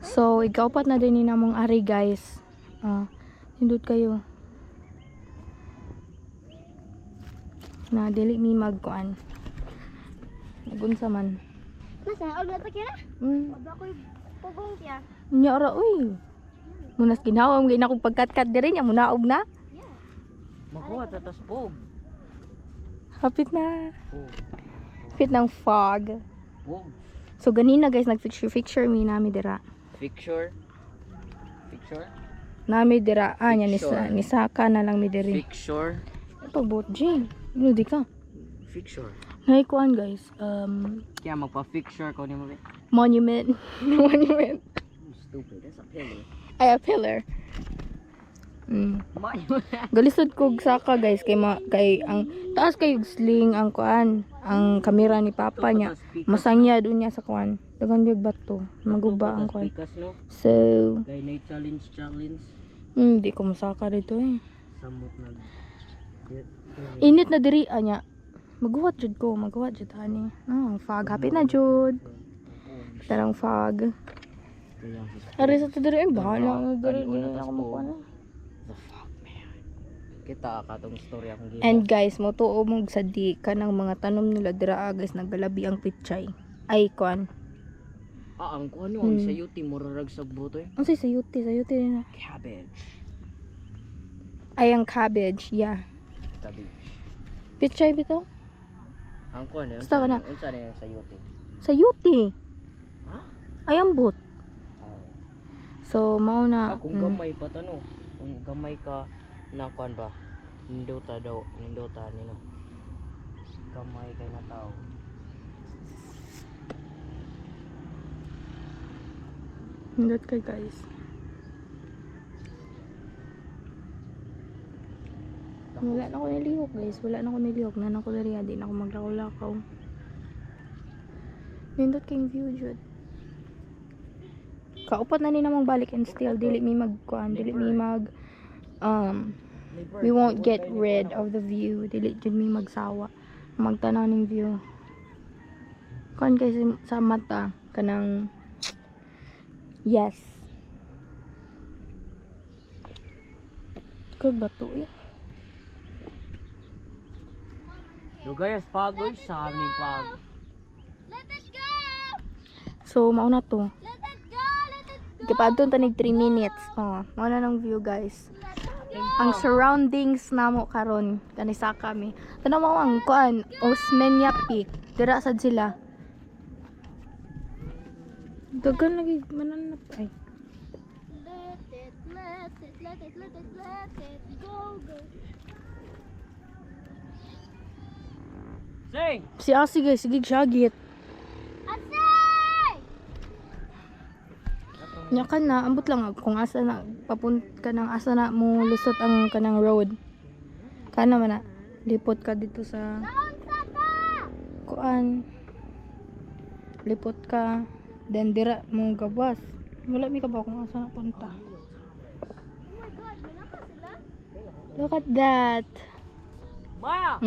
So, ikaupat na din ni namong ari guys. Hindot kayo. Na dili mi magkuan. Nagunsa man. Masa, og na kira? Wala ko pugong tiya. Nya ra uy. Munas ginawa mo gina kog pagkat-kat diri nya munaog na. Makuha tatas pog. Hapit na. Hapit ng fog. Pog. So ganina guys nag-picture mi nami dira. Picture. Nami dira nya Picture. ni Saka na lang mi diri. Picture. Pagbot Jing. Ino di ka. Picture. Nay kuan guys. Kaya magpa-picture ko ni mo. Monument. Monument. Stupid. That's a pillar. Ay a pillar. Galisod kog Saka guys kay ang taas kay sling ang kuan ang kamera ni papa niya masangya doon niya sa kuan dagan big bato maguba ang kuan so Kay na challenge. di ko masaka dito eh Samot na. init na diri anya maghuwat jud ani fog hapit na jud tarang fog ari sa diri bahala na diri na ako makuan. The fuck, man. Kita katong story akong gina. And guys, mo tuo mong sadi ka ng mga tanom nila dira guys naggalabi ang pichay. Ay kuan. Ang kuan yung sayuti murarag sa buto eh. Ang sayuti na. Cabbage. Ay ang cabbage, yeah. Cabbage. Pichay bitaw? Ang kuan eh. Basta ka na. Unsa na yung sayuti? Sayuti. Ha? Ay ang but. So mao na. Kung gamay pa tano. Kung gamay ka na kuan ba? Nindota nino. Gamay kay na tao. Hindot kay guys. Wala na ko nilihok guys. Na ko diri di na ako maglakaw-lakaw. Hindot kay view jud. Kaupat na ni namang balik and still dili mi magkuan, we won't get rid of the view. Dili jud mi magsawa magtanaw ning view. Kuan guys sa mata kanang yes. Good bato eh. Lugayas pagoy sa amin pag. Let it go! So mao na to. Let it go! Kipadton tanig 3 minutes. Mao na ng view guys. Ang surroundings namo karon kanisa kami. Tanaw mo ang kuan Osmeña Peak. Dira sad sila. Dagan lagi mananap ay. Let it go! Sing! Si Asi guys, sige syagit. Asay! Nya ka na, ambot lang kung asa na papunta ka ng asa na mo lusot ang kanang road. Kana man na lipot ka dito sa kuan. Lipot ka then dira mo gawas. Wala mi ka ba kung asa na punta. Oh my god, wala pa sila? Look at that. Ma!